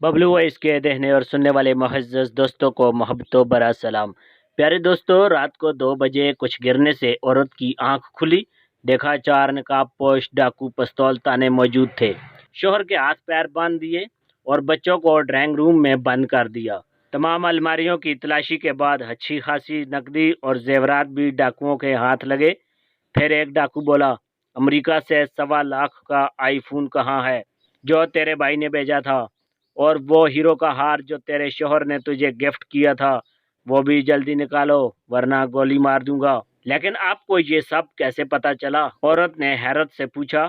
Bablu voice کے دیکھنے اور سننے والے معزز دوستوں کو محبتوں برا سلام۔ پیارے دوستوں، رات کو 2 بجے کچھ گرنے سے عورت کی آنکھ کھلی، دیکھا 4 نقاب پوش ڈاکو پستول تانے موجود تھے۔ شوہر کے ہاتھ پیر باندھ دیے اور بچوں کو ڈرائنگ روم میں بند کر دیا۔ تمام الماریوں کی تلاشی کے بعد اچھی خاصی نقدی اور زیورات بھی ڈاکوؤں کے ہاتھ لگے۔ پھر ایک ڈاکو بولا، امریکہ سے 1.25 لاکھ کا آئی فون کہاں ہے جو تیرے بھائی نے بھیجا تھا؟ اور وہ ہیرو کا ہار جو تیرے شوہر نے تجھے گفٹ کیا تھا وہ بھی جلدی نکالو ورنہ گولی مار دوں گا۔ لیکن آپ کو یہ سب کیسے پتا چلا؟ عورت نے حیرت سے پوچھا۔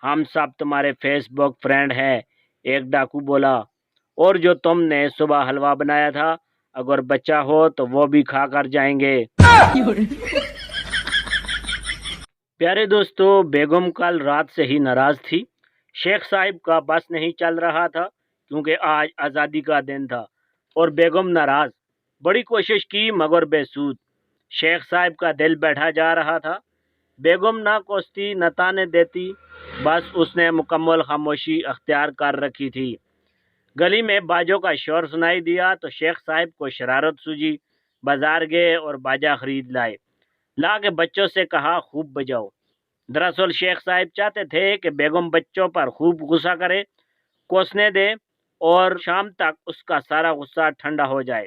ہم سب تمہارے فیس بک فرینڈ ہیں، ایک ڈاکو بولا، اور جو تم نے صبح حلوہ بنایا تھا اگر بچہ ہو تو وہ بھی کھا کر جائیں گے۔ پیارے دوستو، بیگم کل رات سے ہی ناراض تھی۔ شیخ صاحب کا بس نہیں چل رہا تھا کیونکہ آج آزادی کا دن تھا اور بیگم ناراض۔ بڑی کوشش کی مگر بے سود۔ شیخ صاحب کا دل بیٹھا جا رہا تھا۔ بیگم نہ کوستی نہ تانے دیتی، بس اس نے مکمل خاموشی اختیار کر رکھی تھی۔ گلی میں باجوں کا شور سنائی دیا تو شیخ صاحب کو شرارت سوجی۔ بازار گئے اور باجا خرید لائے۔ لا کے بچوں سے کہا خوب بجاؤ۔ دراصل شیخ صاحب چاہتے تھے کہ بیگم بچوں پر خوب غصہ کرے، کوسنے دے اور شام تک اس کا سارا غصہ ٹھنڈا ہو جائے۔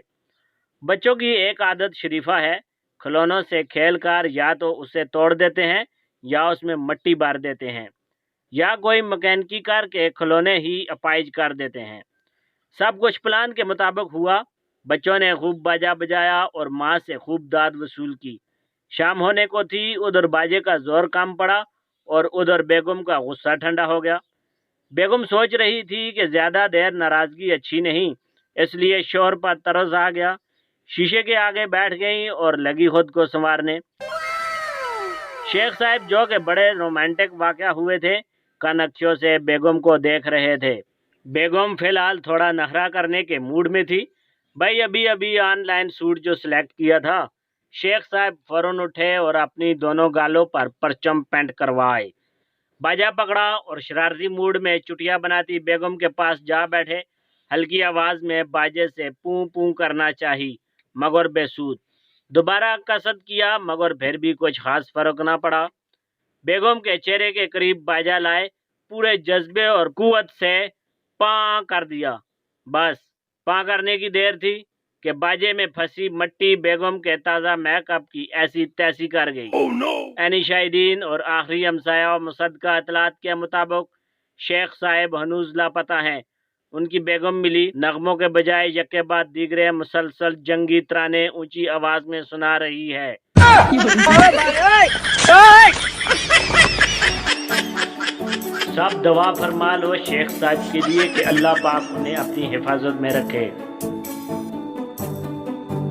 بچوں کی ایک عادت شریفہ ہے، کھلونوں سے کھیل کر یا تو اسے توڑ دیتے ہیں یا اس میں مٹی بھر دیتے ہیں یا کوئی مکینکی کر کے کھلونے ہی اپائج کر دیتے ہیں۔ سب کچھ پلان کے مطابق ہوا۔ بچوں نے خوب باجا بجایا اور ماں سے خوب داد وصول کی۔ شام ہونے کو تھی، ادھر باجے کا زور کام پڑا اور ادھر بیگم کا غصہ ٹھنڈا ہو گیا۔ بیگم سوچ رہی تھی کہ زیادہ دیر ناراضگی اچھی نہیں، اس لیے شوہر پر ترس آ گیا۔ شیشے کے آگے بیٹھ گئی اور لگی خود کو سنوارنے۔ شیخ صاحب جو کہ بڑے رومانٹک واقع ہوئے تھے، کن اکھیوں سے بیگم کو دیکھ رہے تھے۔ بیگم فی الحال تھوڑا نخرہ کرنے کے موڈ میں تھی۔ بھائی ابھی آن لائن سوٹ جو سلیکٹ کیا تھا۔ شیخ صاحب فوراً اٹھے اور اپنی دونوں گالوں پر پرچم پینٹ کروائے، باجا پکڑا اور شرارتی موڈ میں چٹیا بناتی بیگم کے پاس جا بیٹھے۔ ہلکی آواز میں باجے سے پوں پوں کرنا چاہی مگر بے سود۔ دوبارہ قصد کیا مگر پھر بھی کچھ خاص فرق نہ پڑا۔ بیگم کے چہرے کے قریب باجا لائے، پورے جذبے اور قوت سے پاں کر دیا۔ بس پاں کرنے کی دیر تھی کہ باجے میں پھنسی مٹی بیگم کے تازہ میک اپ کی ایسی تیسی کر گئی۔ عینی شاہدین اور آخری ہمسایہ و مصدقہ اطلاعات کے مطابق شیخ صاحب ہنوز لاپتہ ہیں۔ ان کی بیگم ملی، نغموں کے بجائے یکے بعد دیگرے مسلسل جنگی ترانے اونچی آواز میں سنا رہی ہے۔ سب دعا فرما لو شیخ صاحب کے لیے کہ اللہ پاک انہیں اپنی حفاظت میں رکھے۔